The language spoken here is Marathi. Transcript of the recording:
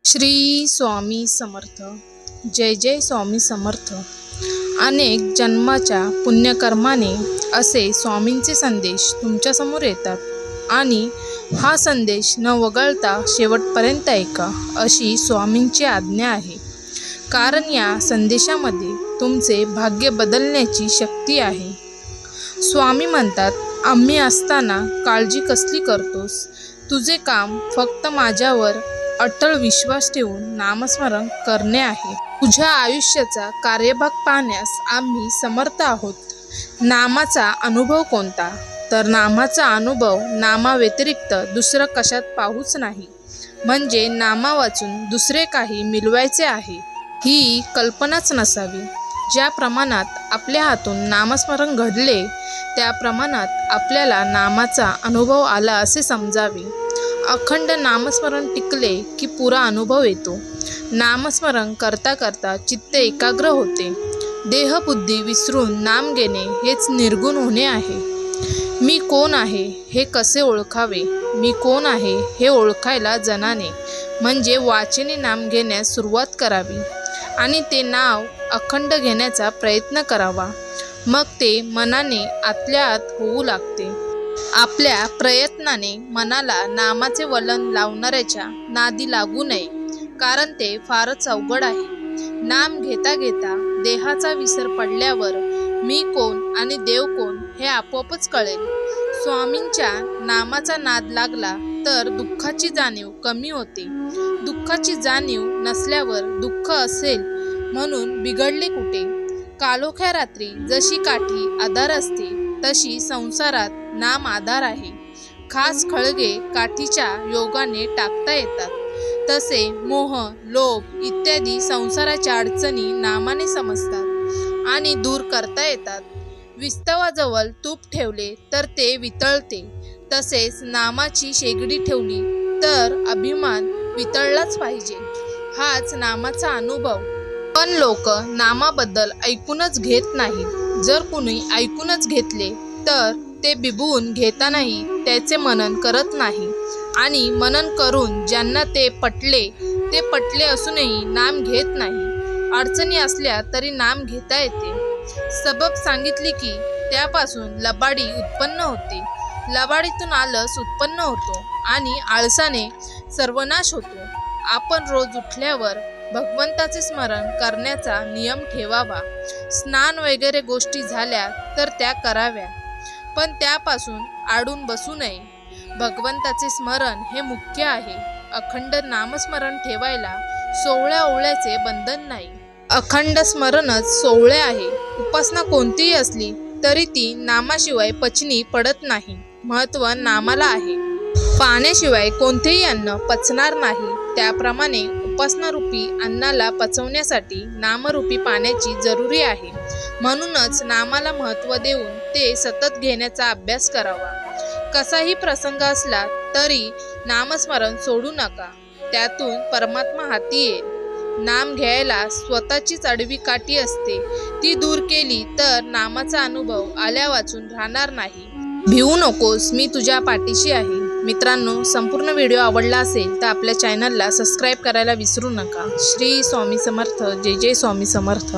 श्री स्वामी समर्थ. जय जय स्वामी समर्थ. अनेक जन्माच्या पुण्यकर्माने असे स्वामींचे संदेश तुमच्यासमोर येतात आणि हा संदेश न वगळता शेवटपर्यंत ऐका अशी स्वामींची आज्ञा आहे. कारण या संदेशामध्ये तुमचे भाग्य बदलण्याची शक्ती आहे. स्वामी म्हणतात, आम्ही असताना काळजी कसली करतोस? तुझे काम फक्त माझ्यावर अटळ विश्वास ठेवून नामस्मरण करणे आहे. तुझ्या आयुष्याचा कार्यभाग पाहण्यास आम्ही समर्थ आहोत. नामाचा अनुभव कोणता? तर नामाचा अनुभव नामाव्यतिरिक्त दुसरं कशात पाहूच नाही. म्हणजे नामा वाचून दुसरे काही मिळवायचे आहे ही कल्पनाच नसावी. ज्या प्रमाणात आपल्या हातून नामस्मरण घडले त्या प्रमाणात आपल्याला नामाचा अनुभव आला असे समजावे. अखंड नामस्मरण टिकले की पुरा अनुभव येतो. नामस्मरण करता करता चित्त एकाग्र होते. देहबुद्धी विसरून नाम घेणे हेच निर्गुण होणे आहे. मी कोण आहे हे कसे ओळखावे? मी कोण आहे हे ओळखायला जनाने म्हणजे वाचेने नाम घेण्यास सुरुवात करावी आणि ते नाव अखंड घेण्याचा प्रयत्न करावा. मग ते मनाने आतल्या आत होऊ लागते. आपल्या प्रयत्नाने मनाला नामाचे वलन लावणाऱ्याच्या नादी लागू नये, कारण ते फारच अवघड आहे. नाम घेता घेता देहाचा विसर पडल्यावर मी कोण आणि देव कोण हे आपोआपच कळेल. स्वामींच्या नामाचा नाद लागला तर दुःखाची जाणीव कमी होते. दुःखाची जाणीव नसल्यावर दुःख असेल म्हणून बिघडले कुठे? काळोख्या रात्री जशी काठी आधार असते तशी संसारात नाम आधार आहे. खास खळगे काठीच्या योगाने टाकता येतात. तसे मोह, लोभ इत्यादी संसाराच्या अडचणी नामाने समजतात आणि दूर करता येतात. विस्तवाजवळ तूप ठेवले तर ते वितळते. तसेच नामाची शेगडी ठेवली तर अभिमान वितळलाच पाहिजे. हाच नामाचा अनुभव. पण लोक नामाबद्दल ऐकूनच घेत नाहीत. जर कुणी ऐकूनच घेतले तर ते बिबवून घेतानाही त्याचे मनन करत नाही आणि मनन करून ज्यांना ते पटले असूनही नाम घेत नाही. अडचणी असल्या तरी नाम घेता येते. सबब सांगितली की त्यापासून लबाडी उत्पन्न होते. लबाडीतून आळस उत्पन्न होतो आणि आळसाने सर्वनाश होतो. आपण रोज उठल्यावर भगवंताचे स्मरण करण्याचा नियम ठेवावा. स्नान वगैरे गोष्टी झाल्या तर त्या कराव्या, पण त्यापासून आडून बसू नये. भगवंताचे स्मरण हे मुख्य आहे. अखंड नामस्मरण ठेवायला 16 ओवळ्याचे बंधन नाही. अखंड स्मरणच 16 आहे. उपासना कोणतीही असली तरी ती नामाशिवाय पचनी पडत नाही. महत्त्व नामाला आहे. पाण्याशिवाय कोणतेही अन्न पचणार नाही. त्याप्रमाणे उपासनारूपी अन्नाला पचवण्यासाठी नामरूपी पाण्याची जरुरी आहे. म्हणूनच नामाला महत्त्व देऊन ते सतत घेण्याचा अभ्यास करावा. कसाही प्रसंग असला तरी नामस्मरण सोडू नका. त्यातून परमात्मा हाती येईल. नाम घ्यायला स्वतःचीच आडवी काठी असते. ती दूर केली तर नामाचा अनुभव आल्या वाचून राहणार नाही. भिवू नकोस, मी तुझ्या पाठीशी आहे. मित्रांनो, संपूर्ण व्हिडिओ आवडला असेल तर आपल्या चॅनलला सबस्क्राईब करायला विसरू नका. श्री स्वामी समर्थ. जय जय स्वामी समर्थ.